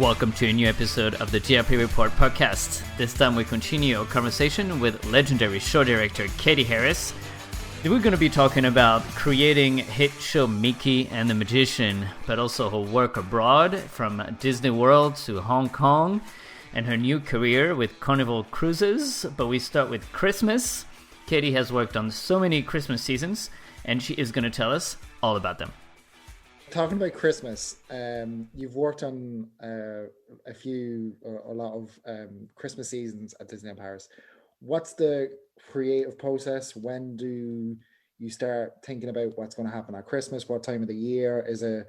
Welcome to a new episode of the GRP Report podcast. This time we continue our conversation with legendary show director Katy Harris. We're going to be talking about creating hit show Mickey and the Magician, but also her work abroad from Disney World to Hong Kong and her new career with Carnival Cruises. But we start with Christmas. Katy has worked on so many Christmas seasons, and she is going to tell us all about them. Talking about Christmas, you've worked on a lot of Christmas seasons at Disneyland Paris. What's the creative process? When do you start thinking about what's going to happen at Christmas? What time of the year? Is it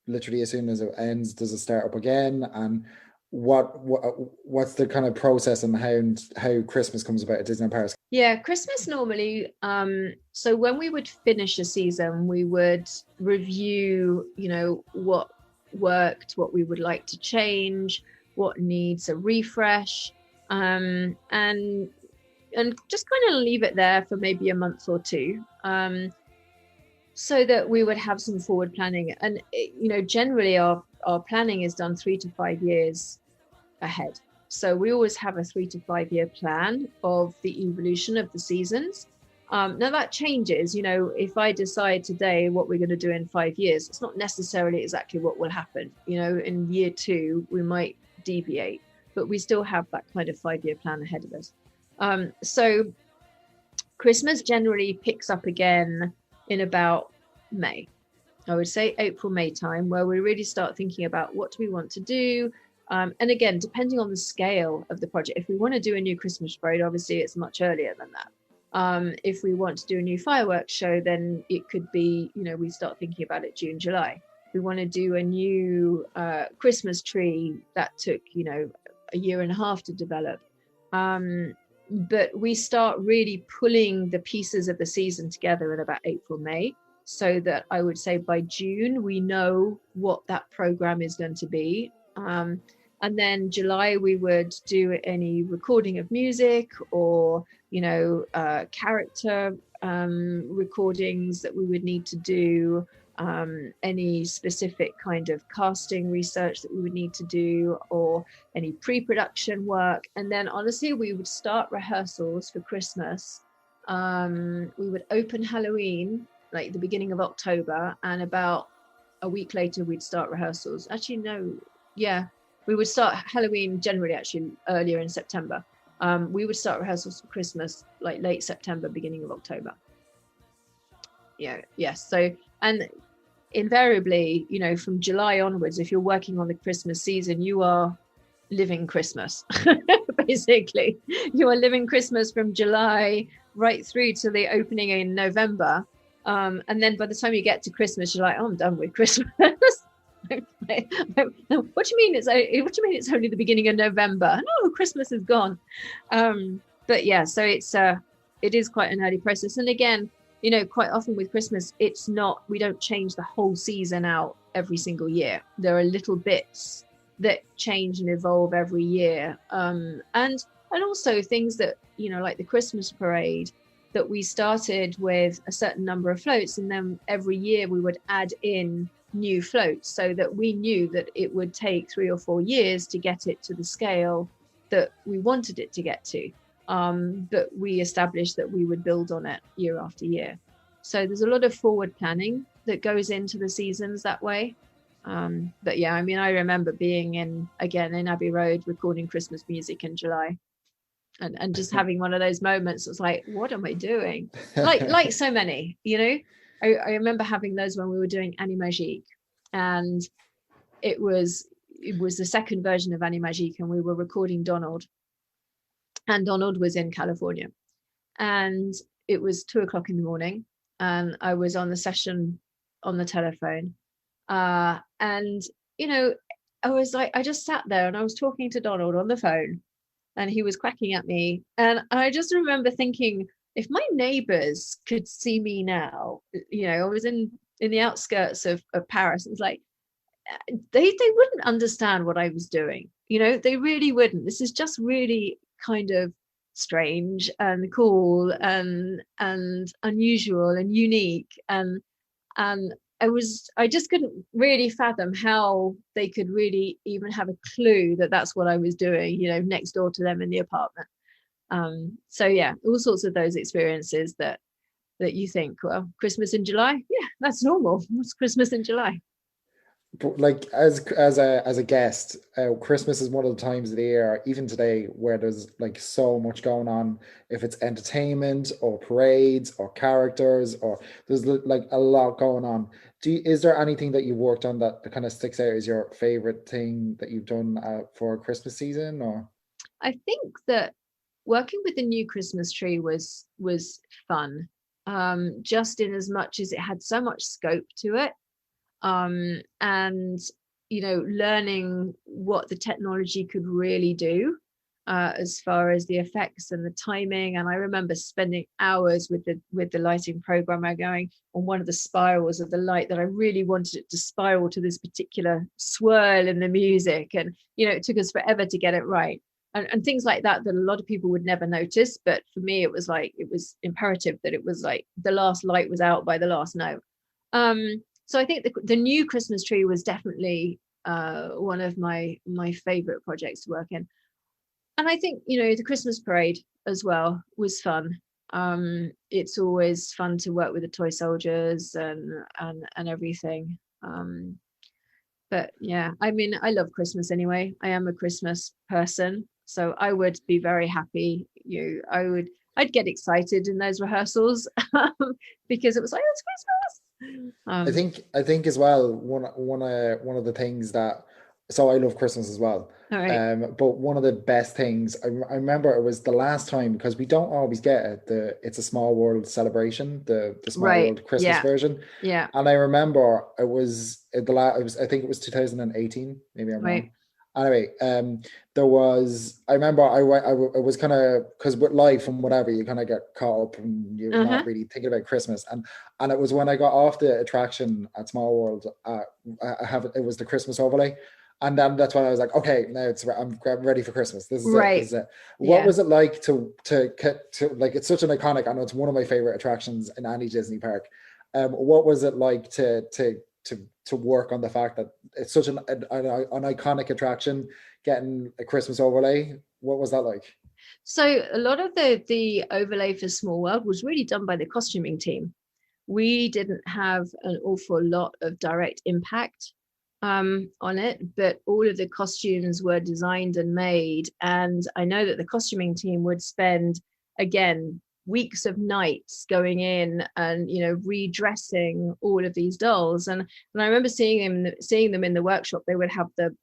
literally as soon as it ends? Does it start up again? And what's the kind of process and how Christmas comes about at Disneyland Paris? Yeah, Christmas normally, so when we would finish a season, we would review, what worked, what we would like to change, what needs a refresh, and just kind of leave it there for maybe a month or two, so that we would have some forward planning. And, generally our planning is done 3 to 5 years ahead. So we always have a 3 to 5 year plan of the evolution of the seasons. Now that changes, if I decide today what we're going to do in 5 years, it's not necessarily exactly what will happen. In year 2, we might deviate, but we still have that kind of 5 year plan ahead of us. So Christmas generally picks up again in about May. I would say April, May time, where we really start thinking about what do we want to do. And again, depending on the scale of the project, if we want to do a new Christmas parade, obviously it's much earlier than that. If we want to do a new fireworks show, then it could be, we start thinking about it June, July. If we want to do a new Christmas tree, that took, a year and a half to develop. But we start really pulling the pieces of the season together in about April, May, so that I would say by June, we know what that program is going to be. And then July, we would do any recording of music or, character recordings that we would need to do, any specific kind of casting research that we would need to do, or any pre-production work. And then honestly, we would start rehearsals for Christmas. We would open Halloween, like the beginning of October, and about a week later, we'd start rehearsals. Actually, no. Yeah, we would start Halloween generally actually earlier in September. We would start rehearsals for Christmas like late September, beginning of October. Yes. So, and invariably, from July onwards, if you're working on the Christmas season, you are living Christmas. Basically, you are living Christmas from July right through to the opening in November. And then by the time you get to Christmas, you're like, oh, I'm done with Christmas. What do you mean it's only the beginning of November? No, Christmas is gone. But yeah, so it is quite an early process. And again, quite often with Christmas, we don't change the whole season out every single year. There are little bits that change and evolve every year. And also things that, like the Christmas parade, that we started with a certain number of floats, and then every year we would add in new floats, so that we knew that it would take 3 or 4 years to get it to the scale that we wanted it to get to. But we established that we would build on it year after year. So there's a lot of forward planning that goes into the seasons that way. But yeah, I remember being in Abbey Road recording Christmas music in July. And just having one of those moments, it's like, what am I doing? Like so many, I remember having those when we were doing Animagique, and it was the second version of Animagique, and we were recording Donald, and Donald was in California, and it was 2:00 in the morning, and I was on the session on the telephone, and I was like, I just sat there and I was talking to Donald on the phone, and he was quacking at me, and I just remember thinking, if my neighbors could see me now, I was in the outskirts of Paris. It was like, they wouldn't understand what I was doing. They really wouldn't. This is just really kind of strange and cool and unusual and unique. And I just couldn't really fathom how they could really even have a clue that that's what I was doing, next door to them in the apartment. So yeah, all sorts of those experiences that you think, well, Christmas in July, yeah, that's normal. What's Christmas in July? But like as a guest, Christmas is one of the times of the year, even today, where there's like so much going on. If it's entertainment or parades or characters, or there's like a lot going on. Is there anything that you worked on that kind of sticks out as your favorite thing that you've done for Christmas season? Or I think that working with the new Christmas tree was fun, just in as much as it had so much scope to it. And learning what the technology could really do, as far as the effects and the timing. And I remember spending hours with the lighting programmer going on one of the spirals of the light that I really wanted it to spiral to this particular swirl in the music, and it took us forever to get it right, and things like that a lot of people would never notice, but for me it was imperative that it was like the last light was out by the last note. So I think the new Christmas tree was definitely one of my favorite projects to work in. And I think, the Christmas parade as well was fun. It's always fun to work with the toy soldiers and everything. But yeah, I mean, I love Christmas anyway. I am a Christmas person, so I would be very happy. I'd get excited in those rehearsals because it was like, oh, it's Christmas. I think as well, one of the things that, so I love Christmas as well. All right. But one of the best things I remember, it was the last time, because we don't always get it, It's a Small World celebration, the Small World Christmas version. Yeah. And I remember I think it was 2018, maybe I'm wrong. Anyway, I remember I was kind of, because with life and whatever, you kind of get caught up and you're not really thinking about Christmas. And it was when I got off the attraction at Small World, it was the Christmas overlay. And then that's when I was like, okay, now I'm ready for Christmas. This is it. This is it. What was it like to like, it's such an iconic, I know it's one of my favorite attractions in any Disney park. What was it like to work on the fact that it's such an iconic attraction, getting a Christmas overlay? What was that like? So a lot of the overlay for Small World was really done by the costuming team. We didn't have an awful lot of direct impact on it, but all of the costumes were designed and made. And I know that the costuming team would spend, again, weeks of nights going in and redressing all of these dolls, and I remember seeing them in the workshop. They would have the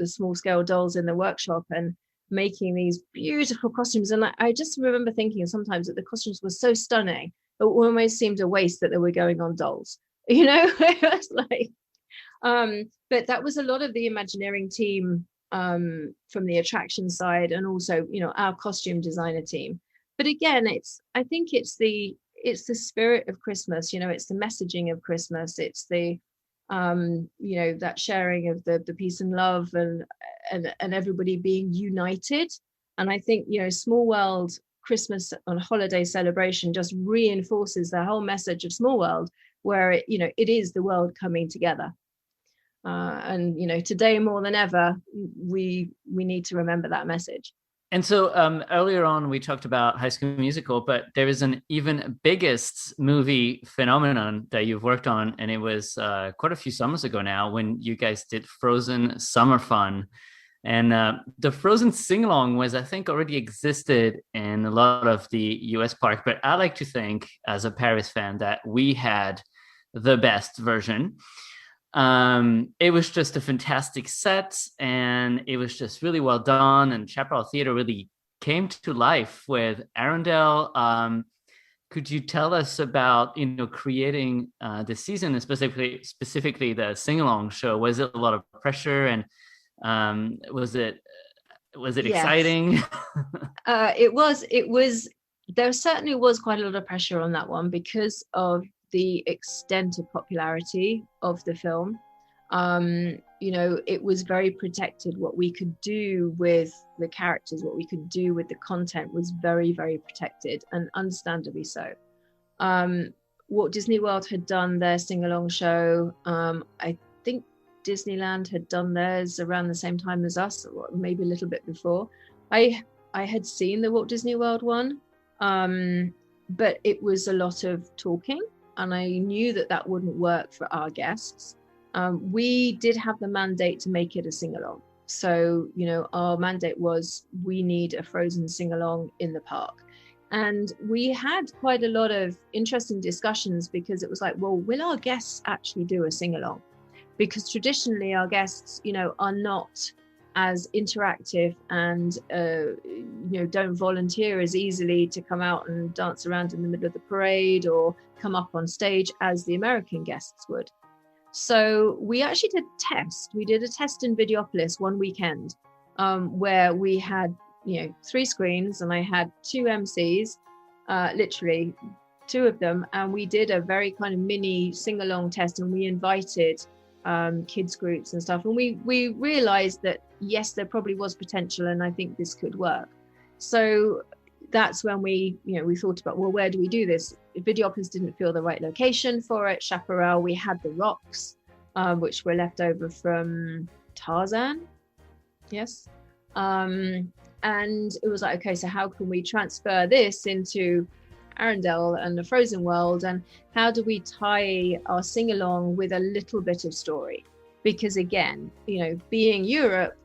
small scale dolls in the workshop and making these beautiful costumes, and I just remember thinking sometimes that the costumes were so stunning it almost seemed a waste that they were going on dolls. It was like, but that was a lot of the Imagineering team from the attraction side, and also our costume designer team. But again, I think it's the spirit of Christmas. It's the messaging of Christmas. It's the that sharing of the peace and love and everybody being united. And I think Small World Christmas on holiday celebration just reinforces the whole message of Small World, where it is the world coming together. And today more than ever, we need to remember that message. And so earlier on, we talked about High School Musical, but there is an even biggest movie phenomenon that you've worked on. And it was quite a few summers ago now when you guys did Frozen Summer Fun. And the Frozen Singalong was, I think, already existed in a lot of the US park. But I like to think, as a Paris fan, that we had the best version. It was just a fantastic set, and it was just really well done, and Chaparral Theater really came to life with Arundel. Could you tell us about creating the season, and specifically the sing-along show? Was it a lot of pressure, and was it exciting? It was. There certainly was quite a lot of pressure on that one because of the extent of popularity of the film. It was very protected. What we could do with the characters, what we could do with the content was very, very protected, and understandably so. Walt Disney World had done their sing-along show. I think Disneyland had done theirs around the same time as us, or maybe a little bit before. I had seen the Walt Disney World one, but it was a lot of talking, and I knew that wouldn't work for our guests. We did have the mandate to make it a sing-along. So, our mandate was we need a Frozen sing-along in the park. And we had quite a lot of interesting discussions, because it was like, well, will our guests actually do a sing-along? Because traditionally our guests, are not as interactive and, don't volunteer as easily to come out and dance around in the middle of the parade or come up on stage as the American guests would. So we actually did a test. We did a test in Videopolis one weekend, where we had 3 screens, and I had 2 MCs, literally 2 of them, and we did a very kind of mini sing-along test, and we invited kids groups and stuff, and we realized that yes, there probably was potential, and I think this could work. So that's when we thought about, well, where do we do this? Videopolis didn't feel the right location for it. Chaparral, we had the rocks, which were left over from Tarzan, yes. And it was like, okay, so how can we transfer this into Arendelle and the Frozen world, and how do we tie our sing-along with a little bit of story? Because again, being Europe,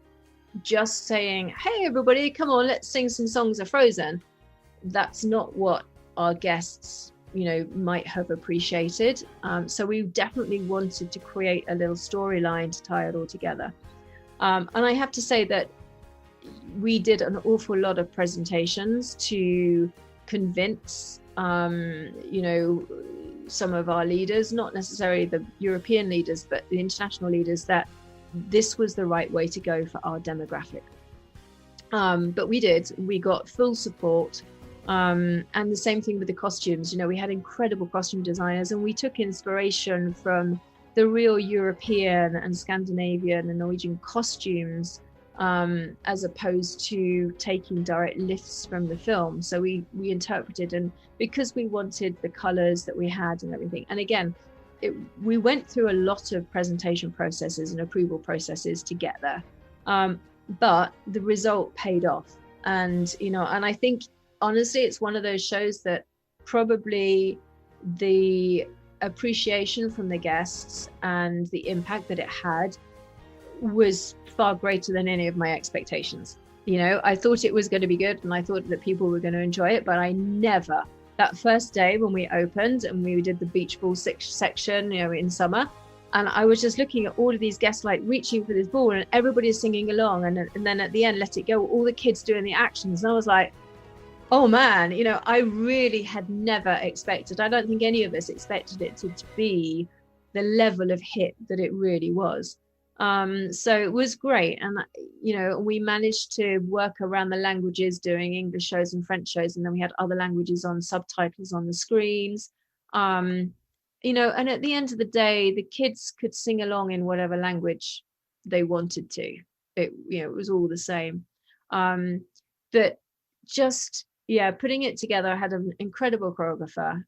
just saying, hey everybody, come on, let's sing some songs of Frozen, that's not what our guests might have appreciated. So we definitely wanted to create a little storyline to tie it all together. And I have to say that we did an awful lot of presentations to convince some of our leaders, not necessarily the European leaders, but the international leaders, that this was the right way to go for our demographic. But we got full support. And the same thing with the costumes. We had incredible costume designers, and we took inspiration from the real European and Scandinavian and Norwegian costumes, as opposed to taking direct lifts from the film. So we interpreted, and because we wanted the colors that we had and everything. And again, we went through a lot of presentation processes and approval processes to get there. But the result paid off. And, and I think, honestly, it's one of those shows that probably the appreciation from the guests and the impact that it had was far greater than any of my expectations. I thought it was going to be good, and I thought that people were going to enjoy it, but I never, that first day when we opened and we did the beach ball section, in summer, and I was just looking at all of these guests like reaching for this ball, and everybody's singing along, and then at the end, Let It Go, all the kids doing the actions, and I was like, oh man, I really had never expected, I don't think any of us expected it to be the level of hit that it really was. So it was great. And, we managed to work around the languages, doing English shows and French shows. And then we had other languages on subtitles on the screens. And at the end of the day, the kids could sing along in whatever language they wanted to. It was all the same. But just, putting it together, I had an incredible choreographer.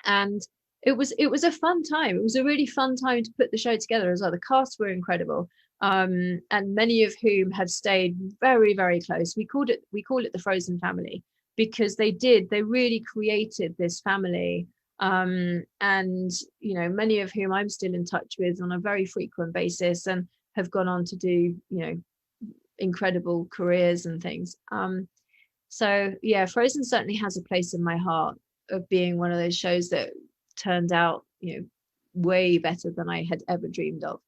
And it was a fun time. It was a really fun time to put the show together as well. The cast were incredible, and many of whom have stayed very, very close. We call it the Frozen family, because they really created this family, and many of whom I'm still in touch with on a very frequent basis, and have gone on to do incredible careers and things. So Frozen certainly has a place in my heart, of being one of those shows that turned out way better than I had ever dreamed of.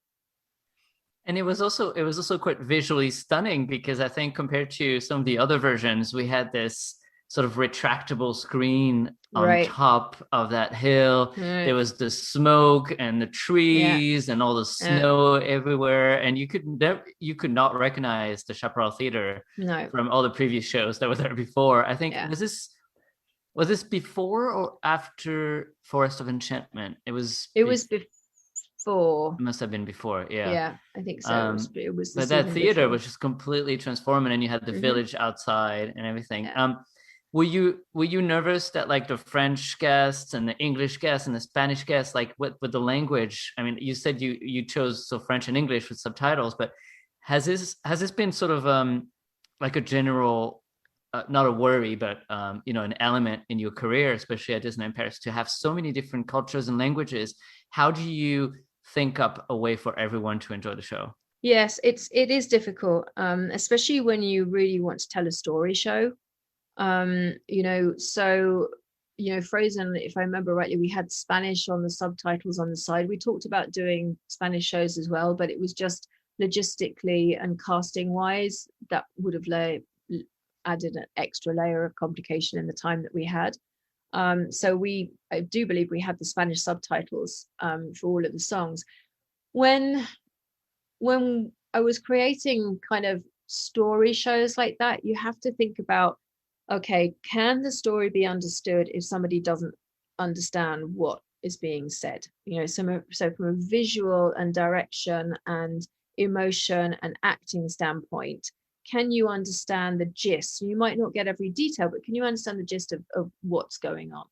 And it was also quite visually stunning, because I think compared to some of the other versions, we had this sort of retractable screen on top of that hill. There was the smoke and the trees and all the snow everywhere, and you could not recognize the Chaparral Theater from all the previous shows that were there before. I think was this before or after Forest of Enchantment? It was before. It must have been before. Yeah, I think so. It was but that theater was just completely transforming, and you had the village outside and everything. were you nervous that like the French guests and the English guests and the Spanish guests, like with the language? I mean, you said you chose so French and English with subtitles, but has this been sort of like a general not a worry, but an element in your career, especially at Disneyland Paris, to have so many different cultures and languages? How do you think up a way for everyone to enjoy the show? Yes, it is difficult, especially when you really want to tell a story show. Frozen, if I remember rightly, we had Spanish on the subtitles on the side. We talked about doing Spanish shows as well, but it was just logistically and casting wise, that would have added an extra layer of complication in the time that we had. So I do believe we had the Spanish subtitles for all of the songs. When I was creating kind of story shows like that, you have to think about, okay, can the story be understood if somebody doesn't understand what is being said? So from a visual and direction and emotion and acting standpoint, can you understand the gist? You might not get every detail, but can you understand the gist of what's going on?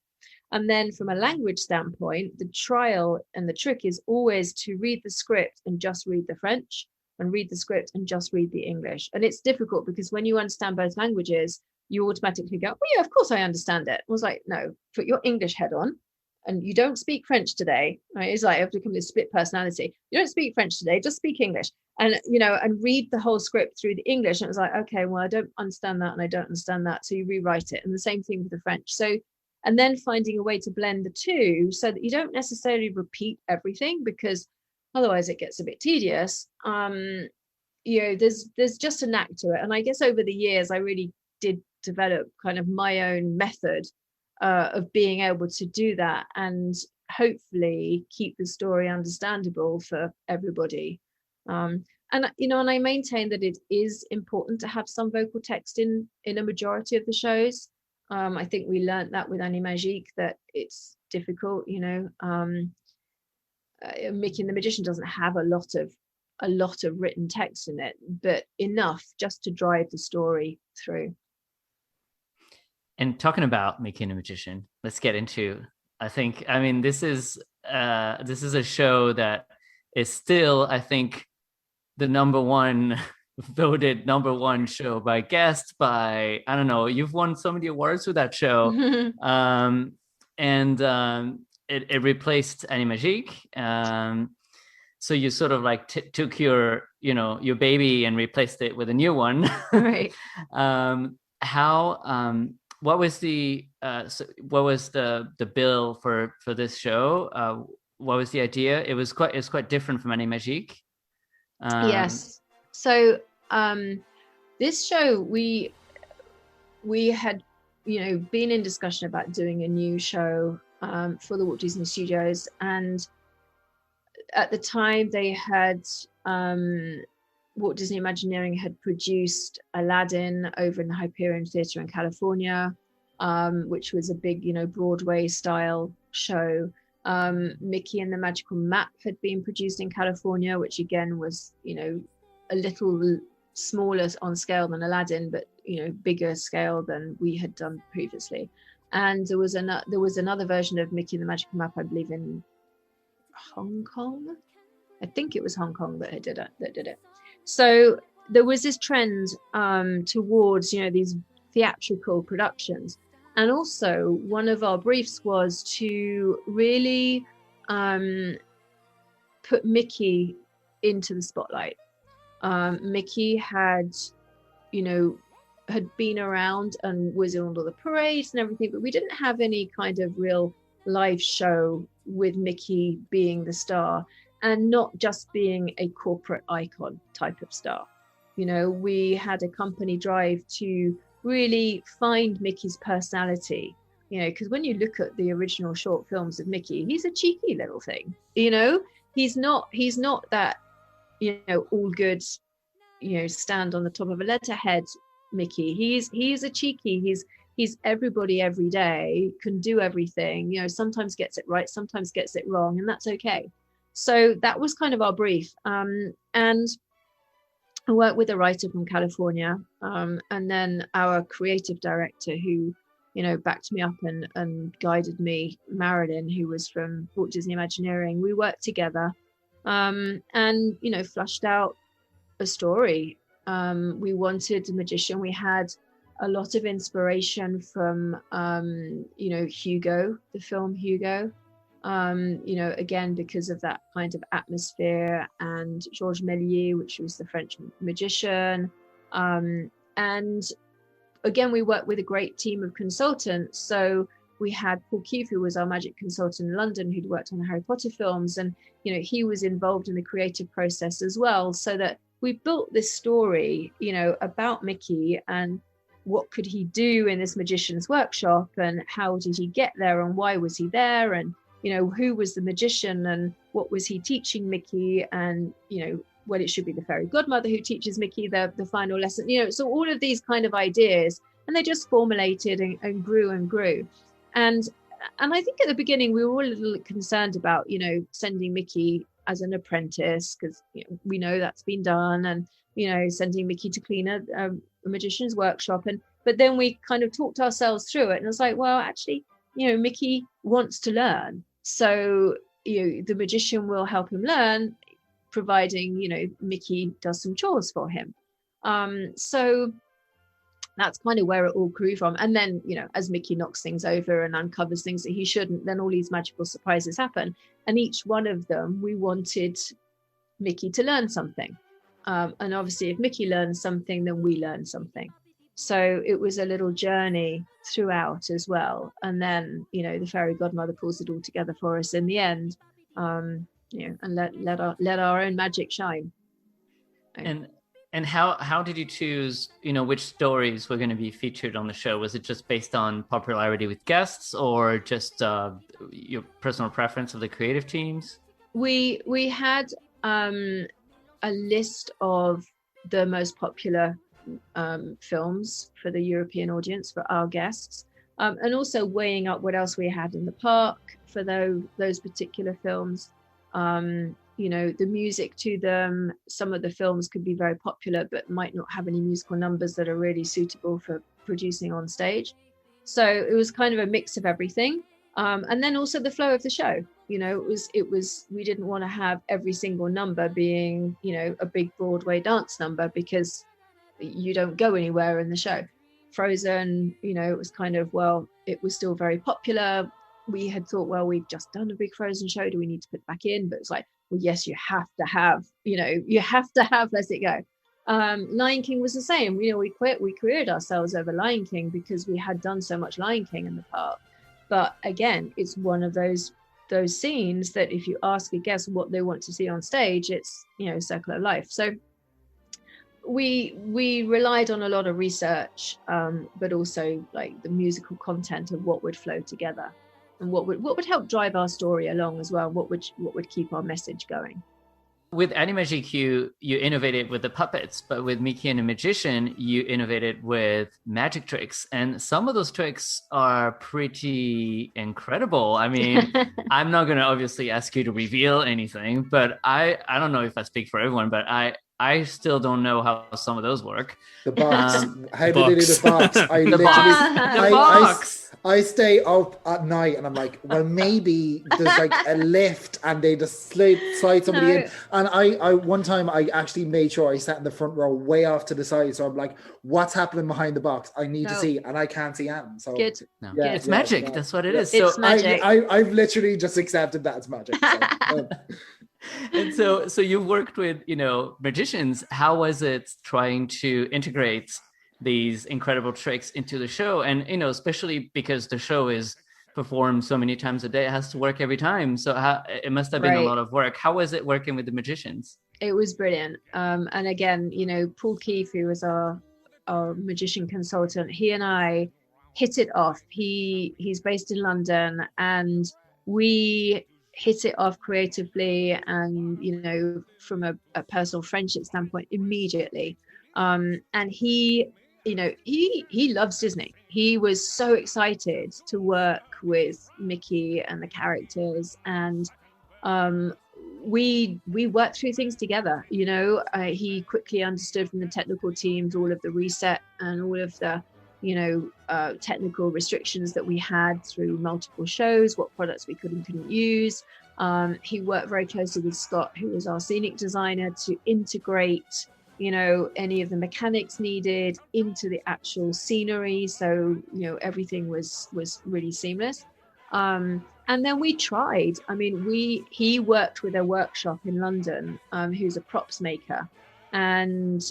And then from a language standpoint, the trial and the trick is always to read the script and just read the French, and read the script and just read the English. And it's difficult because when you understand both languages, you automatically go, oh yeah, of course I understand it. I was like, no, put your English head on, and you don't speak French today, right? It's like I've become this split personality. You don't speak French today, just speak English. And and read the whole script through the English. And it was like, okay, well, I don't understand that and I don't understand that. So you rewrite it. And the same thing with the French. So, and then finding a way to blend the two so that you don't necessarily repeat everything, because otherwise it gets a bit tedious. There's just a knack to it. And I guess over the years, I really did develop kind of my own method of being able to do that and hopefully keep the story understandable for everybody. And I maintain that it is important to have some vocal text in a majority of the shows. I think we learned that with Animagique, that it's difficult. Mickey and the Magician doesn't have a lot of written text in it, but enough just to drive the story through. And talking about Mickey and the Magician, let's get into. This is a show that is still, I think, the number one voted number one show by guests. By, I don't know, you've won so many awards with that show, it replaced Animagique. So you sort of like took your baby and replaced it with a new one, right? What was the bill for this show? What was the idea? It's quite different from Animagique. Yes. So this show, we had been in discussion about doing a new show for the Walt Disney Studios, and at the time they had Walt Disney Imagineering had produced Aladdin over in the Hyperion Theatre in California, which was a big, Broadway style show. Mickey and the Magical Map had been produced in California, which again was, a little smaller on scale than Aladdin, but, bigger scale than we had done previously. And there was another version of Mickey and the Magical Map, I believe, in Hong Kong. I think it was Hong Kong that did it. So there was this trend towards, these theatrical productions. And also one of our briefs was to really put Mickey into the spotlight. Mickey had been around and was in all the parades and everything, but we didn't have any kind of real live show with Mickey being the star, and not just being a corporate icon type of star. We had a company drive to really find Mickey's personality, because when you look at the original short films of Mickey, he's a cheeky little thing. He's not that, all good, stand on the top of a letterhead Mickey. He's a cheeky, he's everybody every day, can do everything, sometimes gets it right, sometimes gets it wrong, and that's okay. So that was kind of our brief. And I worked with a writer from California, and then our creative director, who backed me up and guided me. Marilyn, who was from Walt Disney Imagineering, we worked together, and flushed out a story. We wanted a magician. We had a lot of inspiration from Hugo, the film Hugo, again because of that kind of atmosphere, and Georges Méliès, which was the French magician, and again we worked with a great team of consultants. So we had Paul Keefe, who was our magic consultant in London, who'd worked on the Harry Potter films, and he was involved in the creative process as well, so that we built this story about Mickey and what could he do in this magician's workshop, and how did he get there, and why was he there, and who was the magician, and what was he teaching Mickey, and well, it should be the fairy godmother who teaches Mickey the final lesson, so all of these kind of ideas, and they just formulated and grew and grew. And I think at the beginning we were all a little concerned about sending Mickey as an apprentice, because we know that's been done, and sending Mickey to clean a magician's workshop, but then we kind of talked ourselves through it, and it's like, well, actually Mickey wants to learn, so the magician will help him learn, providing Mickey does some chores for him. So that's kind of where it all grew from. And then as Mickey knocks things over and uncovers things that he shouldn't, then all these magical surprises happen, and each one of them we wanted Mickey to learn something, and obviously if Mickey learns something, then we learn something. So it was a little journey throughout as well, and then the fairy godmother pulls it all together for us in the end, and let our own magic shine. And how did you choose which stories were going to be featured on the show? Was it just based on popularity with guests, or just your personal preference of the creative teams? We had a list of the most popular films for the European audience, for our guests, and also weighing up what else we had in the park for those particular films. The music to them. Some of the films could be very popular but might not have any musical numbers that are really suitable for producing on stage. So it was kind of a mix of everything, and then also the flow of the show. It was we didn't want to have every single number being a big Broadway dance number, because you don't go anywhere in the show. Frozen, it was kind of, well, it was still very popular. We had thought, well, we've just done a big Frozen show, do we need to put it back in? But it's like, well, yes, you have to have Let It Go. Lion King was the same. We queered ourselves over Lion King because we had done so much Lion King in the park. But again, it's one of those scenes that if you ask a guest what they want to see on stage, it's Circle of Life. So we relied on a lot of research, but also like the musical content of what would flow together, and what would help drive our story along as well, what would keep our message going. With Animagique, you innovated with the puppets, but with Mickey and the Magician, you innovated with magic tricks. And some of those tricks are pretty incredible. I mean, I'm not going to obviously ask you to reveal anything, but I don't know if I speak for everyone, but I still don't know how some of those work. The box. How do they do the box? The box. I stay up at night and I'm like, well, maybe there's like a lift and they just slide somebody in. And I one time I actually made sure I sat in the front row way off to the side. So I'm like, what's happening behind the box? I need to see, and I can't see anything. So good. No. Yeah, it's magic. Yeah. That's what it is. It's so magic. I've literally just accepted that it's magic. So, And so you worked with, magicians. How was it trying to integrate these incredible tricks into the show? And, especially because the show is performed so many times a day, it has to work every time. So it must have been a lot of work. How was it working with the magicians? It was brilliant. And again, Paul Keefe, who was our magician consultant, he and I hit it off. He's based in London, and we hit it off creatively and from a personal friendship standpoint immediately, and he loves Disney. He was so excited to work with Mickey and the characters, and we worked through things together. He quickly understood from the technical teams all of the reset and all of the technical restrictions that we had through multiple shows, what products we could and couldn't use. He worked very closely with Scott, who was our scenic designer, to integrate any of the mechanics needed into the actual scenery, so everything was really seamless. And then we tried. He worked with a workshop in London, who's a props maker, and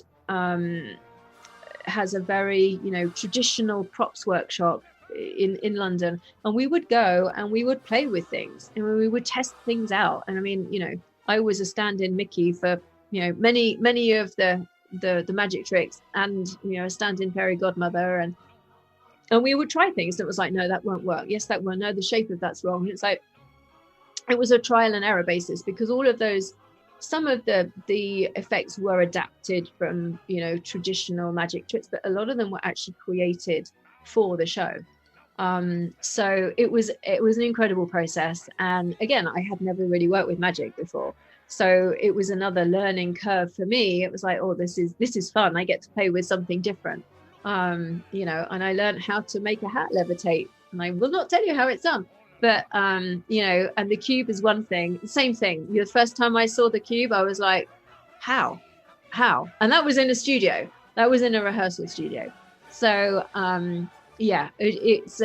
has a very traditional props workshop in London. And we would go and we would play with things, and we would test things out. And I was a stand-in Mickey for many of the magic tricks, and a stand-in fairy godmother, and we would try things that was like, no, that won't work. Yes, that won't. No, the shape of that's wrong. It's like, it was a trial and error basis, because all of those, some of the effects were adapted from traditional magic tricks, but a lot of them were actually created for the show. So it was an incredible process. And again, I had never really worked with magic before, so it was another learning curve for me. It was like, oh, this is fun. I get to play with something different. And I learned how to make a hat levitate, and I will not tell you how it's done. But, and the cube is one thing, same thing. The first time I saw the cube, I was like, how? And that was in a studio. That was in a rehearsal studio. So, it's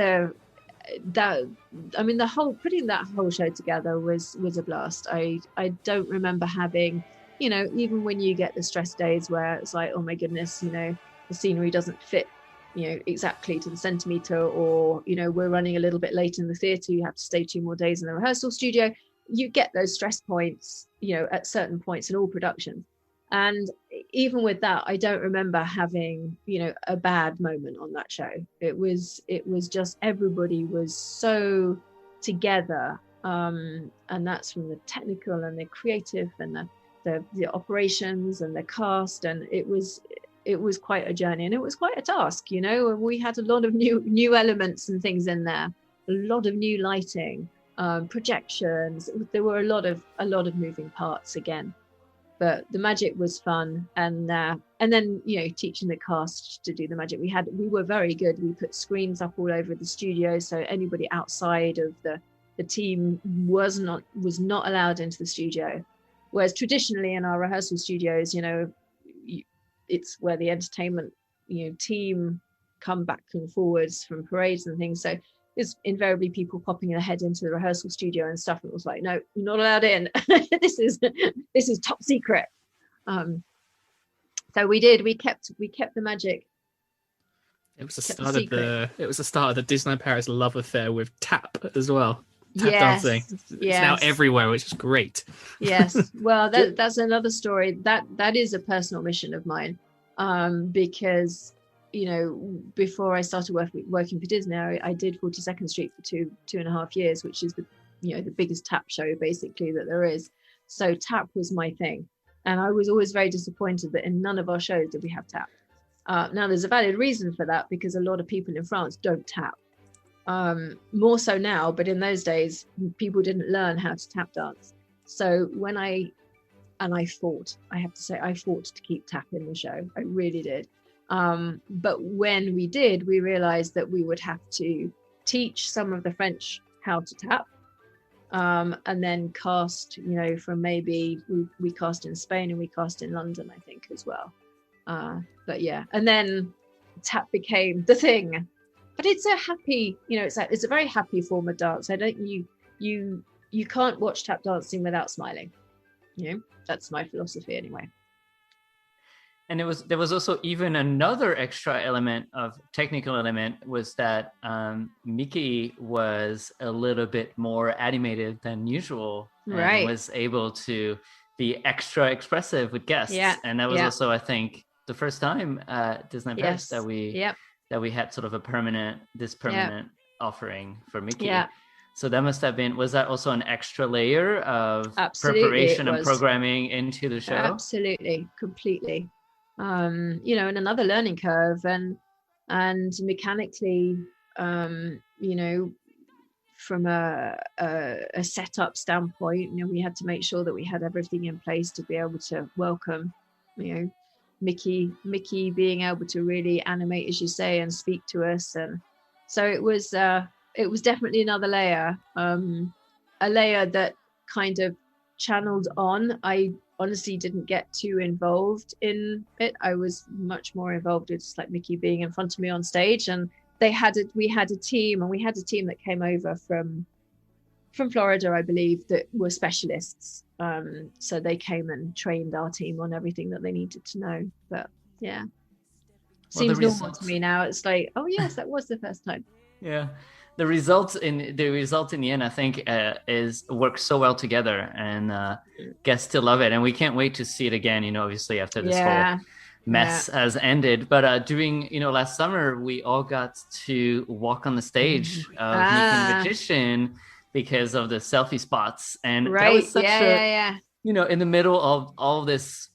putting that whole show together was a blast. I don't remember having, even when you get the stress days where it's like, oh my goodness, the scenery doesn't fit exactly to the centimeter, or we're running a little bit late in the theater, you have to stay 2 more days in the rehearsal studio. You get those stress points at certain points in all productions, and even with that, I don't remember having a bad moment on that show. It was just, everybody was so together, and that's from the technical and the creative and the operations and the cast, and it was quite a journey, and it was quite a task, and we had a lot of new elements and things in there, a lot of new lighting, projections. There were a lot of moving parts again, but the magic was fun. And then teaching the cast to do the magic, we were very good. We put screens up all over the studio, so anybody outside of the team was not allowed into the studio, whereas traditionally in our rehearsal studios, it's where the entertainment team come back and forwards from parades and things, so it's invariably people popping their head into the rehearsal studio and stuff, and it was like, no, you're not allowed in. this is top secret. So we kept the magic. It was the start of the Disneyland Paris love affair with tap as well. Tap dancing. It's now everywhere, which is great. Yes. Well, that's another story. That is a personal mission of mine, because before I started working for Disney, I did 42nd Street for 2.5 years, which is the biggest tap show basically that there is. So tap was my thing, and I was always very disappointed that in none of our shows did we have tap. Now there's a valid reason for that, because a lot of people in France don't tap. More so now, but in those days people didn't learn how to tap dance. So when I fought to keep tap in the show. I really did. But when we did, we realized that we would have to teach some of the French how to tap, and then cast, from maybe we cast in Spain and we cast in London, I think, as well. But yeah, and then tap became the thing. But it's a happy, it's a very happy form of dance. You can't watch tap dancing without smiling. That's my philosophy anyway. And there was also even another extra element of technical element, was that Mickey was a little bit more animated than usual, and was able to be extra expressive with guests. Yeah. And that was also, I think, the first time at Disneyland Paris that we had sort of a permanent offering for Mickey. Yeah. So that must have been, was that also an extra layer of preparation and programming into the show? Absolutely, completely. And another learning curve, and mechanically, from a setup standpoint, we had to make sure that we had everything in place to be able to welcome, Mickey being able to really animate, as you say, and speak to us. And so it was definitely another layer, a layer that kind of channeled on. I honestly didn't get too involved in it. I was much more involved with just like Mickey being in front of me on stage, and we had a team that came over from Florida, I believe, that were specialists. So they came and trained our team on everything that they needed to know. But yeah, seems normal to me now. It's like, oh yes, that was the first time. Yeah. The result in the end, I think, works so well together, and guests still love it, and we can't wait to see it again. You know, obviously after this whole mess has ended. But during last summer, we all got to walk on the stage of Mickey and the Magician because of the selfie spots, and that was such in the middle of all this.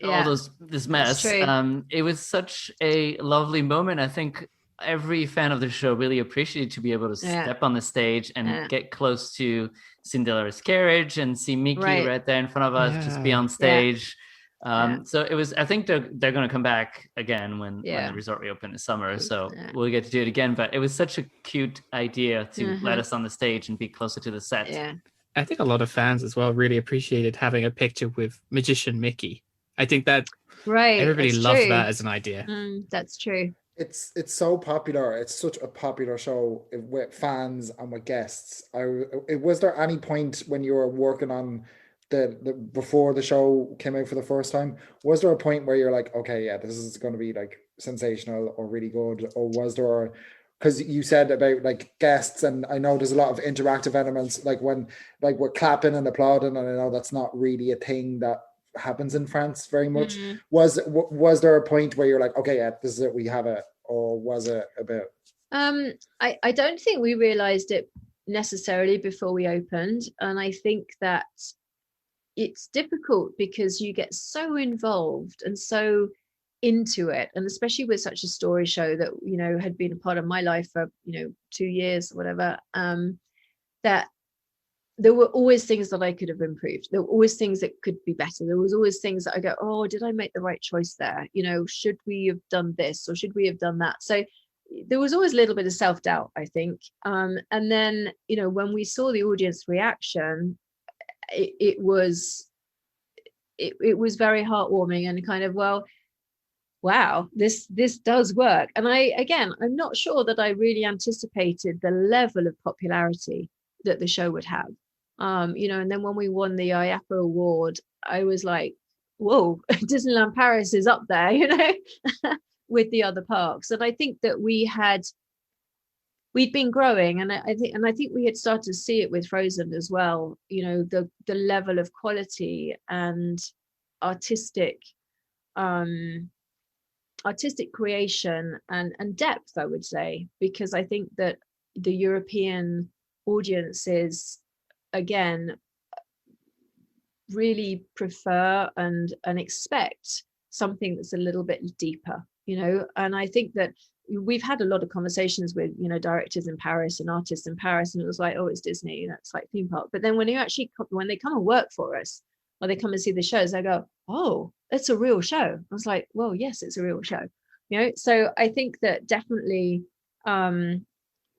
This mess. It was such a lovely moment. I think every fan of the show really appreciated to be able to step on the stage and get close to Cinderella's carriage and see Mickey right there in front of us, just be on stage. So it was, I think they're going to come back again when the resort reopens this summer. So we'll get to do it again. But it was such a cute idea to let us on the stage and be closer to the set. Yeah. I think a lot of fans as well really appreciated having a picture with Magician Mickey. I think that everybody loved that as an idea. That's true. It's so popular. It's such a popular show with fans and with guests. Was there any point when you were working on the before the show came out for the first time, was there a point where you're like, okay, yeah, this is going to be like sensational or really good? Or was there, because you said about like guests, and I know there's a lot of interactive elements, like when like we're clapping and applauding, and I know that's not really a thing that happens in France very much. Was there a point where you're like, okay, yeah, this is it, we have it? Or was it a bit? I don't think we realized it necessarily before we opened, and I think that it's difficult because you get so involved and so into it, and especially with such a story show that had been a part of my life for 2 years or whatever, that there were always things that I could have improved. There were always things that could be better. There was always things that I go, oh, did I make the right choice there? Should we have done this or should we have done that? So there was always a little bit of self-doubt, I think. And then, when we saw the audience reaction, it was very heartwarming and kind of, well, wow, this does work. And I'm not sure that I really anticipated the level of popularity that the show would have. And then when we won the IAPA award, I was like, whoa, Disneyland Paris is up there, with the other parks. And I think that we'd been growing, and I think we had started to see it with Frozen as well, the level of quality and artistic creation and depth, I would say, because I think that the European audiences, again, really prefer and expect something that's a little bit deeper, and I think that we've had a lot of conversations with directors in Paris and artists in Paris, and it was like, oh, it's Disney, it's like theme park. But then when they come and work for us, or they come and see the shows, they go, oh, it's a real show. I was like, well, yes, it's a real show. So I think that definitely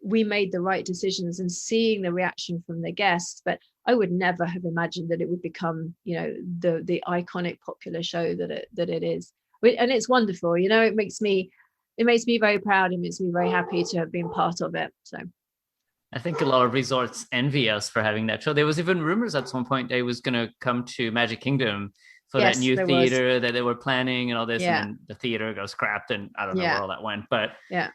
we made the right decisions and seeing the reaction from the guests. But I would never have imagined that it would become the iconic popular show that it is. And it's wonderful. It makes me very proud. It makes me very happy to have been part of it. So I think a lot of resorts envy us for having that show. There was even rumors at some point they was going to come to Magic Kingdom for that new theater that they were planning and all this, and then the theater got scrapped, and I don't know where all that went. But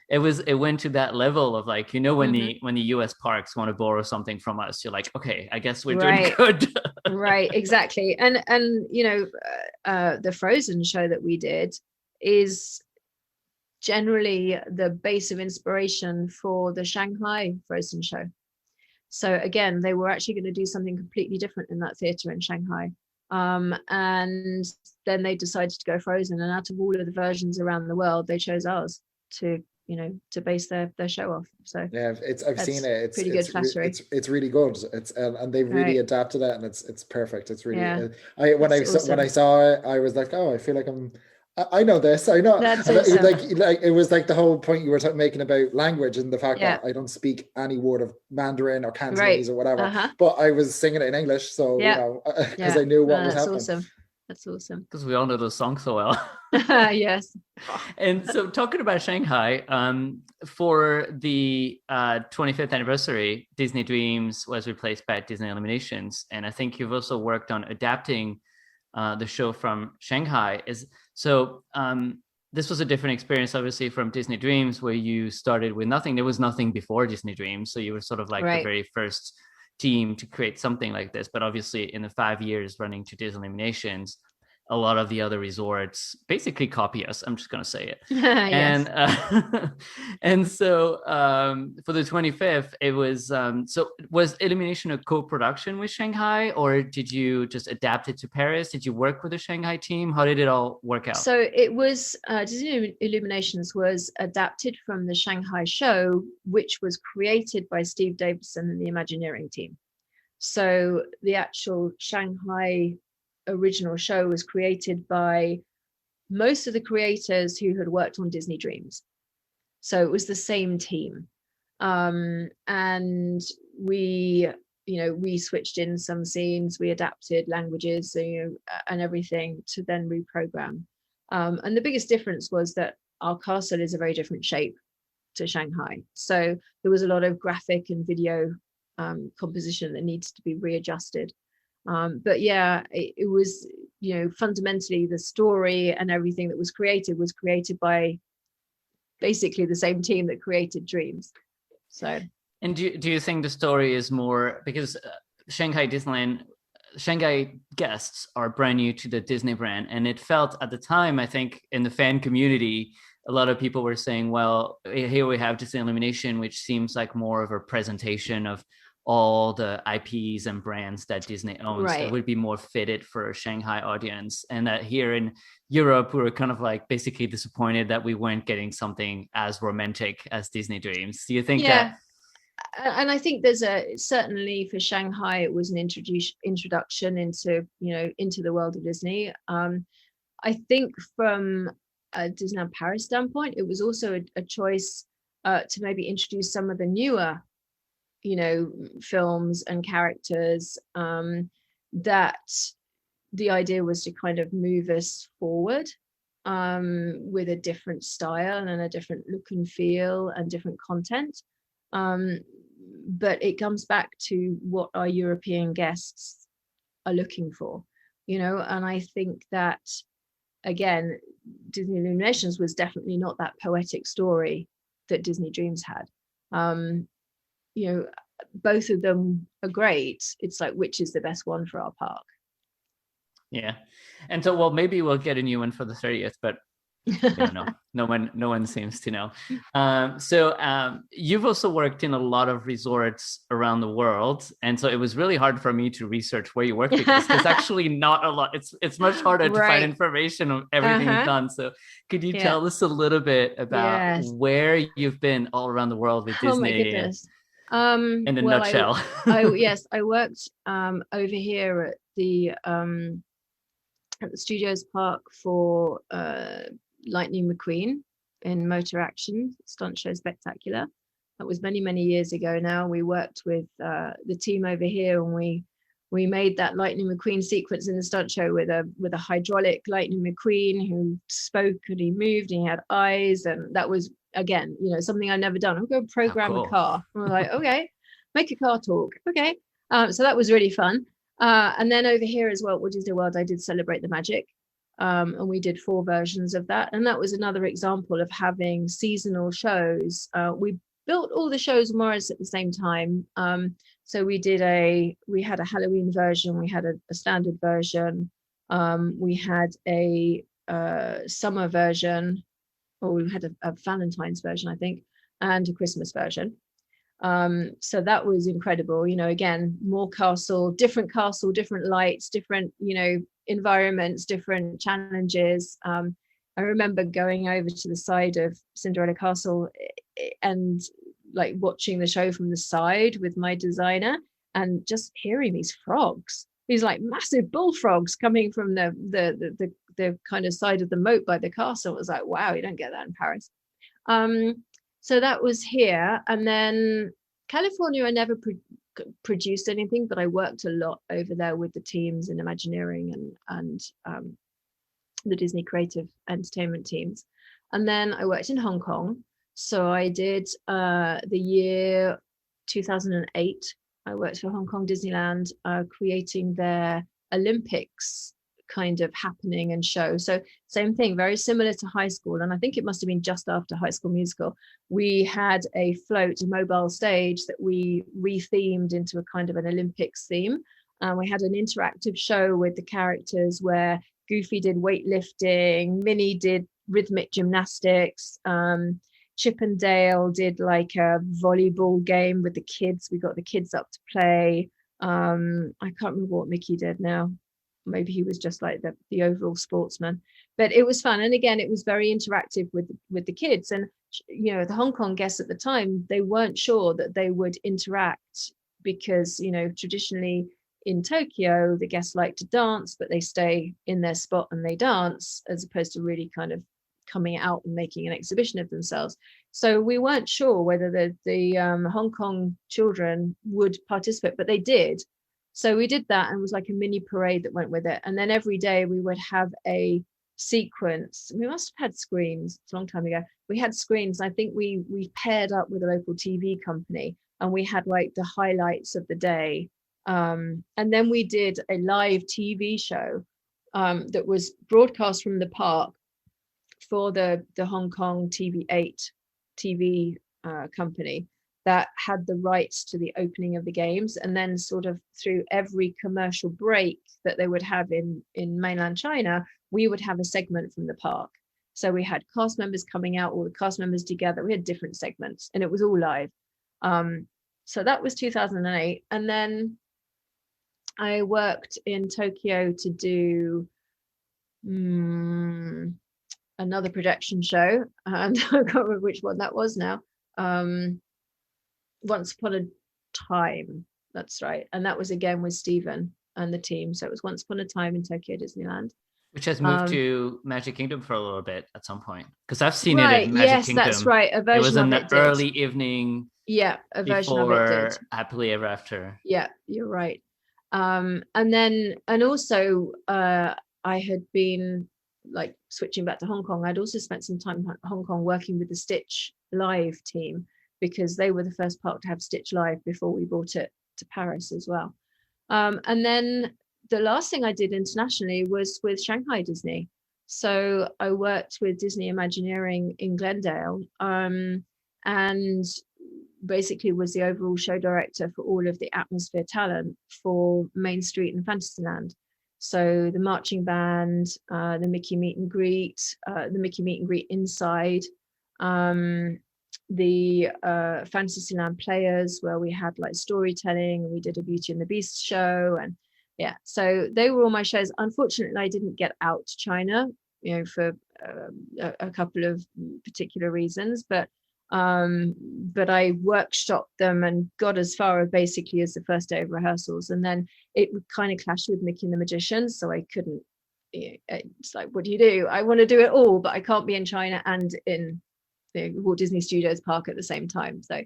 it went to that level of like, when the US parks want to borrow something from us, you're like, okay, I guess we're doing good. Right, exactly. And the Frozen show that we did is generally the base of inspiration for the Shanghai Frozen show. So again, they were actually going to do something completely different in that theater in Shanghai. And then they decided to go Frozen, and out of all of the versions around the world, they chose ours to base their show off. So yeah, I've seen it. It's pretty good flattery. It's really good. It's and they've really adapted it, and it's perfect. It's really when I saw it, I was like, oh, I feel like I know this. I know. That's awesome. Like it was like the whole point you were making about language and the fact that I don't speak any word of Mandarin or Cantonese or whatever. But I was singing it in English, so because I knew what was happening. Awesome. That's awesome. Because we all know those songs so well. Yes. And so talking about Shanghai, for the 25th anniversary, Disney Dreams was replaced by Disney Illuminations. And I think you've also worked on adapting the show from Shanghai. This was a different experience, obviously, from Disney Dreams, where you started with nothing. There was nothing before Disney Dreams. So you were sort of like the very first team to create something like this. But obviously in the 5 years running to Disney Illuminations, a lot of the other resorts basically copy us. I'm just going to say it. Yes. And so for the 25th, it was, was Illumination a co-production with Shanghai, or did you just adapt it to Paris? Did you work with the Shanghai team? How did it all work out? So it was, Disney Illuminations was adapted from the Shanghai show, which was created by Steve Davison and the Imagineering team. So the actual Shanghai original show was created by most of the creators who had worked on Disney Dreams. So it was the same team. And we switched in some scenes, we adapted languages, and everything to then reprogram. And the biggest difference was that our castle is a very different shape to Shanghai. So there was a lot of graphic and video composition that needs to be readjusted. But yeah, it was, fundamentally the story and everything that was created by basically the same team that created Dreams. So. And do you think the story is more, because Shanghai guests are brand new to the Disney brand, and it felt at the time, I think, in the fan community, a lot of people were saying, well, here we have Disney Illumination, which seems like more of a presentation of all the IPs and brands that Disney owns. Right. That would be more fitted for a Shanghai audience. And that here in Europe, we were kind of like basically disappointed that we weren't getting something as romantic as Disney Dreams. Do you think that? And I think there's certainly for Shanghai, it was an introduction into the world of Disney. I think from a Disneyland Paris standpoint, it was also a choice to maybe introduce some of the newer films and characters, that the idea was to kind of move us forward with a different style and a different look and feel and different content. But it comes back to what our European guests are looking for, and I think that, again, Disney Illuminations was definitely not that poetic story that Disney Dreams had. Both of them are great. It's like, which is the best one for our park? Yeah. And so, well, maybe we'll get a new one for the 30th, but no one seems to know. So you've also worked in a lot of resorts around the world, and so it was really hard for me to research where you work, because there's actually not a lot. It's much harder to find information on everything you've done. So could you tell us a little bit about where you've been all around the world with Disney? Oh my goodness. In a nutshell. I worked over here at the Studios Park for Lightning McQueen in Motor Action Stunt Show Spectacular. That was many years ago now. We worked with the team over here, and we made that Lightning McQueen sequence in the stunt show with a hydraulic Lightning McQueen who spoke and he moved and he had eyes, and that was, again, something I'd never done. I'm going to program a car. And we're like, okay, make a car talk. Okay. So that was really fun. And then over here as well, Walt Disney World, I did Celebrate the Magic. And we did 4 versions of that. And that was another example of having seasonal shows. We built all the shows more or less at the same time. So we had a Halloween version, we had a standard version, we had a summer version, or we had a Valentine's version, I think, and a Christmas version. So that was incredible. Again, more different lights, different, environments, different challenges. I remember going over to the side of Cinderella Castle and like watching the show from the side with my designer and just hearing these frogs, these like massive bullfrogs coming from the the kind of side of the moat by the castle. It was like, wow, you don't get that in Paris. So that was here. And then California, I never produced anything, but I worked a lot over there with the teams in Imagineering and the Disney Creative Entertainment teams. And then I worked in Hong Kong. So I did the year 2008. I worked for Hong Kong Disneyland, creating their Olympics kind of happening and show. So same thing, very similar to high school. And I think it must have been just after High School Musical. We had a float, a mobile stage that we rethemed into a kind of an Olympics theme. We had an interactive show with the characters where Goofy did weightlifting, Minnie did rhythmic gymnastics, Chip and Dale did like a volleyball game with the kids. We got the kids up to play. I can't remember what Mickey did now. Maybe he was just like the overall sportsman, but it was fun. And again, it was very interactive with the kids. And you know, the Hong Kong guests at the time, they weren't sure that they would interact because, you know, traditionally in Tokyo, the guests like to dance, but they stay in their spot and they dance, as opposed to really kind of coming out and making an exhibition of themselves. So we weren't sure whether the Hong Kong children would participate, but they did. So we did that, and it was like a mini parade that went with it. And then every day we would have a sequence. We must have had screens. It's a long time ago. We had screens. I think we paired up with a local TV company, and we had like the highlights of the day. And then we did a live TV show that was broadcast from the park for the Hong Kong TV8 TV company that had the rights to the opening of the games. And then sort of through every commercial break that they would have in mainland China, we would have a segment from the park. So we had cast members coming out, all the cast members together. We had different segments, and it was all live. So that was 2008. And then I worked in Tokyo to do another projection show, and I can't remember which one that was now. Once Upon a Time, that's right. And that was again with Stephen and the team. So it was Once Upon a Time in Tokyo Disneyland. Which has moved to Magic Kingdom for a little bit at some point. Because I've seen it in Magic yes, Kingdom. That's right. A version it was in of the early evening. Yeah, a version of it did. Happily Ever After. Yeah, you're right. And also I had been like switching back to Hong Kong. I'd also spent some time in Hong Kong working with the Stitch Live team, because they were the first park to have Stitch Live before we brought it to Paris as well. And then the last thing I did internationally was with Shanghai Disney. So I worked with Disney Imagineering in Glendale, and basically was the overall show director for all of the atmosphere talent for Main Street and Fantasyland. So the marching band, the Mickey meet and greet, inside, the Fantasyland players, where we had like storytelling, and we did a Beauty and the Beast show, and yeah, so they were all my shows. Unfortunately, I didn't get out to China, you know, for a couple of particular reasons, but I workshopped them and got as far basically as the first day of rehearsals, and then it would kind of clash with Mickey and the Magicians, so I couldn't. It's like, what do you do? I want to do it all, but I can't be in China and in the Walt Disney Studios park at the same time. So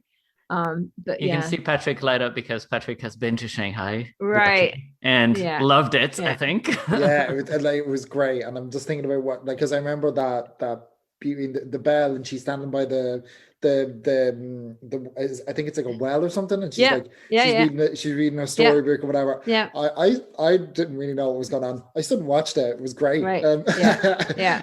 but you can see Patrick light up, because Patrick has been to Shanghai, right, and loved it. I think it was great. And I'm just thinking about what, like, because I remember that Beauty, the bell, and she's standing by the I think it's like a well or something, and she's she's reading a storybook or whatever. I didn't really know what was going on. I stood and watched it. It was great. Right.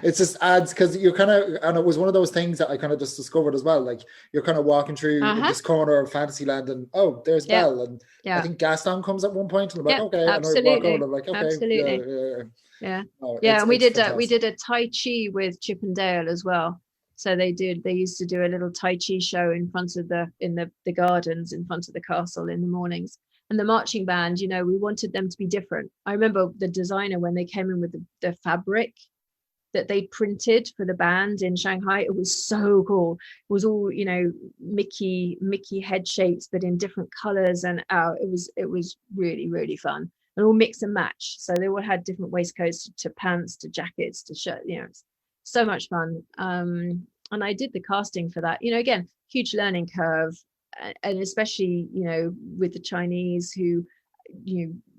It's just adds, because you're kind of, and it was one of those things that I kind of just discovered as well. Like, you're kind of walking through this corner of Fantasyland, and there's Belle, and I think Gaston comes at one point, and I'm like, okay, absolutely. and I walk over, and I'm like, okay, absolutely. And we did a Tai Chi with Chip and Dale as well. So they used to do a little Tai Chi show in front of the gardens in front of the castle in the mornings. And the marching band, you know, we wanted them to be different. I remember the designer, when they came in with the fabric that they printed for the band in Shanghai, it was so cool. It was all, you know, Mickey head shapes, but in different colors, and it was really, really fun. and all mix and match. So they all had different waistcoats to pants to jackets to shirt. It's so much fun. And I did the casting for that. Again, huge learning curve, and especially with the Chinese, who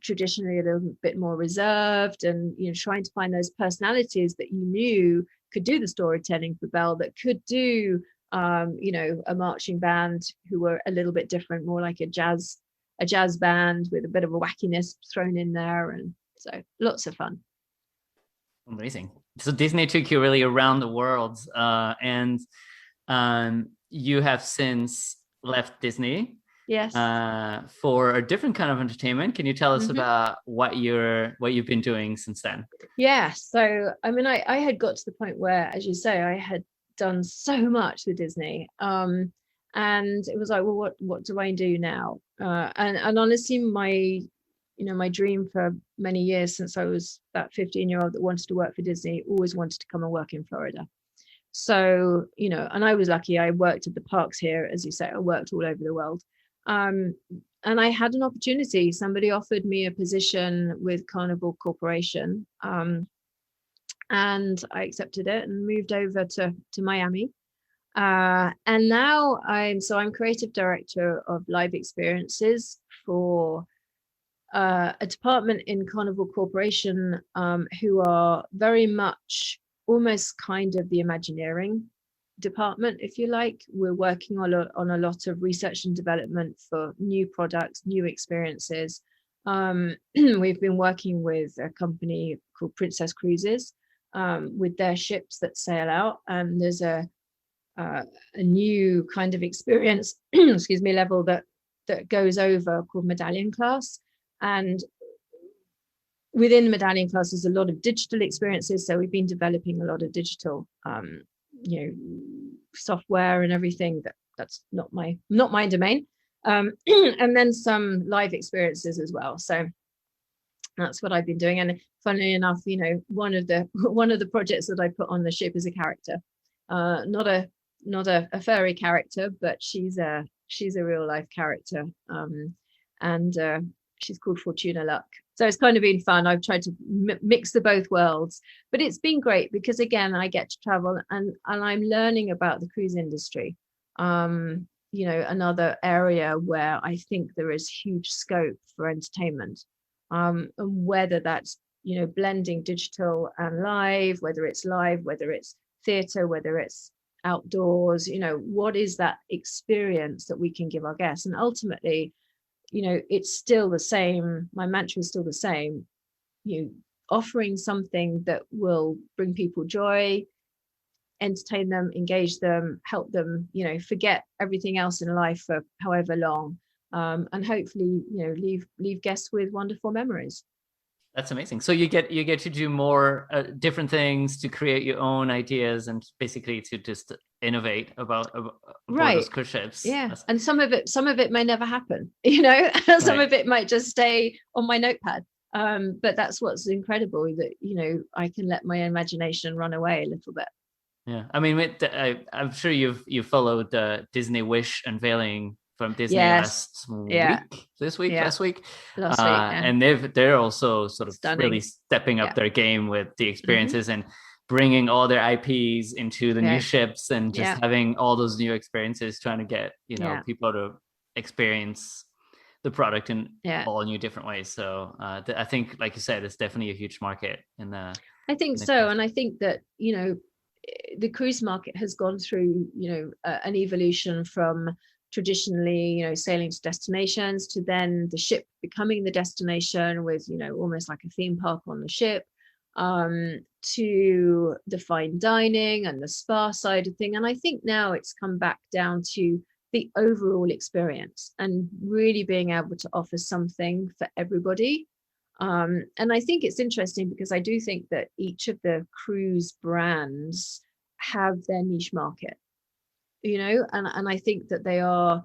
traditionally a little bit more reserved, and trying to find those personalities that you knew could do the storytelling for Belle, that could do a marching band, who were a little bit different, more like a jazz band with a bit of a wackiness thrown in there, and so lots of fun. Amazing. So Disney took you really around the world, and you have since left Disney. Yes. For a different kind of entertainment. Can you tell us about what you've been doing since then? Yeah. So I had got to the point where, as you say, I had done so much with Disney, and it was like, well, what do I do now? And honestly, my dream for many years, since I was that 15-year-old that wanted to work for Disney, always wanted to come and work in Florida. So and I was lucky. I worked at the parks here, as you say. I worked all over the world. And I had an opportunity. Somebody offered me a position with Carnival Corporation, and I accepted it and moved over to Miami. And now I'm creative director of live experiences for a department in Carnival Corporation, who are very much almost kind of the Imagineering department, if you like. We're working on a lot of research and development for new products, new experiences. We've been working with a company called Princess Cruises, with their ships that sail out, and there's a new kind of experience excuse me, level that goes over, called Medallion Class. And within Medallion Class there's a lot of digital experiences, so we've been developing a lot of digital software and everything. That's not my domain. And then some live experiences as well. So that's what I've been doing. And funnily enough, one of the projects that I put on the ship is a character, not a furry character, but she's a real life character, and she's called Fortuna Luck. So it's kind of been fun. I've tried to mix the both worlds, but it's been great because, again, I get to travel and I'm learning about the cruise industry. Another area where I think there is huge scope for entertainment, and whether that's, blending digital and live, whether it's theatre, whether it's outdoors, what is that experience that we can give our guests? And ultimately, it's still the same. My mantra is still the same, offering something that will bring people joy, entertain them, engage them, help them, forget everything else in life for however long, and hopefully, leave guests with wonderful memories. That's amazing. So you get to do more different things, to create your own ideas, and basically to just innovate about those cruise ships. Yeah, and some of it may never happen. Some of it might just stay on my notepad. But that's what's incredible, that I can let my imagination run away a little bit. Yeah, I mean, I'm sure you've followed the Disney Wish unveiling from Disney last week. And they're also sort of stunning, really stepping up their game with the experiences and bringing all their IPs into the new ships, and just having all those new experiences, trying to get people to experience the product in all new different ways. So I think, like you said, it's definitely a huge market in the. I think so, and I think that the cruise market has gone through an evolution from traditionally sailing to destinations, to then the ship becoming the destination with almost like a theme park on the ship, to the fine dining and the spa side of thing. And I think now it's come back down to the overall experience and really being able to offer something for everybody. And I think it's interesting because I do think that each of the cruise brands have their niche market, and I think that they are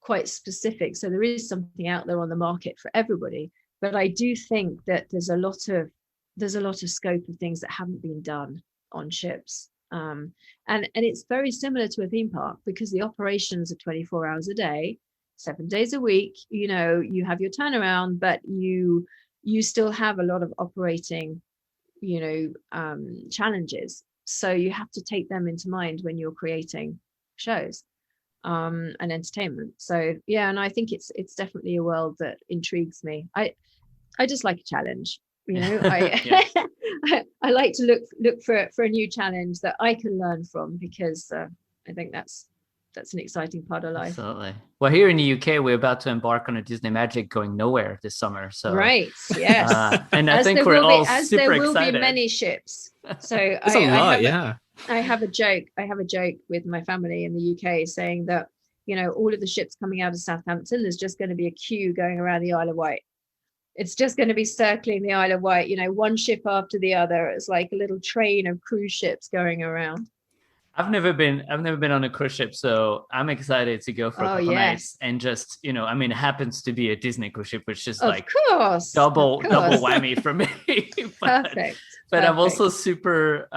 quite specific. So there is something out there on the market for everybody. But I do think that there's a lot of scope of things that haven't been done on ships. And it's very similar to a theme park, because the operations are 24 hours a day, 7 days a week. You have your turnaround, but you you still have a lot of operating, challenges. So you have to take them into mind when you're creating shows and entertainment. So yeah, and I think it's definitely a world that intrigues me. I just like a challenge, I I like to look for a new challenge that I can learn from, because I think that's an exciting part of life. Absolutely. Well, here in the UK, we're about to embark on a Disney Magic going nowhere this summer. So right, yes, and I think we're all super excited. There will be many ships. So I have a joke with my family in the UK saying that all of the ships coming out of Southampton, there's just going to be a queue going around the Isle of Wight. It's just going to be circling the Isle of Wight, one ship after the other. It's like a little train of cruise ships going around. I've never been on a cruise ship, so I'm excited to go for a couple nights and just, it happens to be a Disney cruise ship, which is like double whammy for me. Perfect. But I'm also super,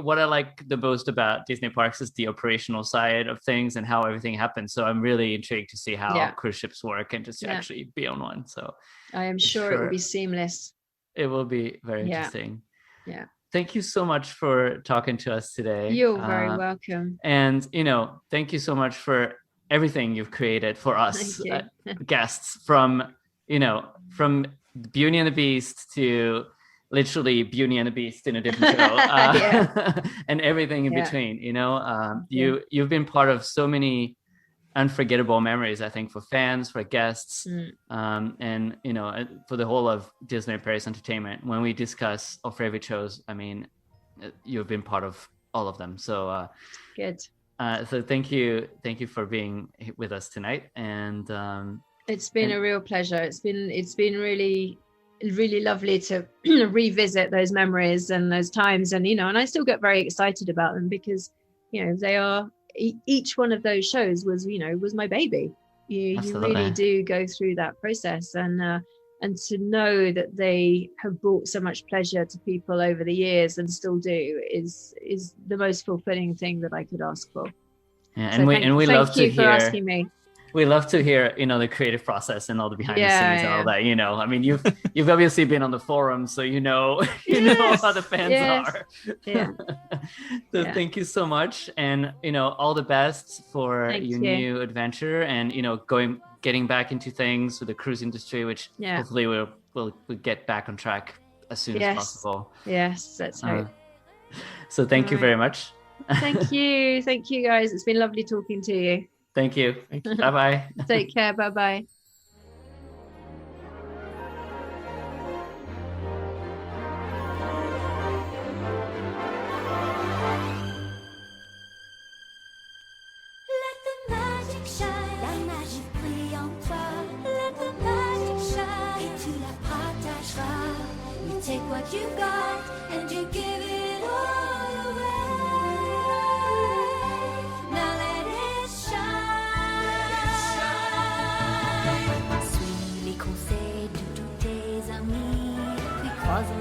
what I like the most about Disney parks is the operational side of things and how everything happens. So I'm really intrigued to see how cruise ships work and just actually be on one. So I am sure it will be seamless. It will be very interesting. Yeah. Thank you so much for talking to us today. You're very welcome. And, thank you so much for everything you've created for us guests, from Beauty and the Beast to literally Beauty and the Beast in a different show and everything in between. You've been part of so many unforgettable memories, I think, for fans, for guests, and for the whole of Disney Paris Entertainment. When we discuss our favorite shows, you've been part of all of them. So good. So thank you for being with us tonight, and it's been a real pleasure. It's been really lovely to revisit those memories and those times, and and I still get very excited about them, because they are. Each one of those shows was my baby. You really do go through that process, and to know that they have brought so much pleasure to people over the years and still do is the most fulfilling thing that I could ask for. Yeah, and we love to hear. Thank you for asking me. We love to hear, the creative process and all the behind the scenes and all that. You've obviously been on the forums, so you know how the fans are. Yeah. So thank you so much, and all the best for your new adventure, and getting back into things with the cruise industry, which hopefully we'll get back on track as soon as possible. Yes, let's hope. So thank you very much. Thank you guys. It's been lovely talking to you. Thank you. Bye-bye. Take care. Bye-bye. Let the magic shine, la magie brille en toi. Let the magic shine, et tu la partageras. You take what you got and you give it all away. Now let it shine. Suis les conseils de tous tes amis, puis croise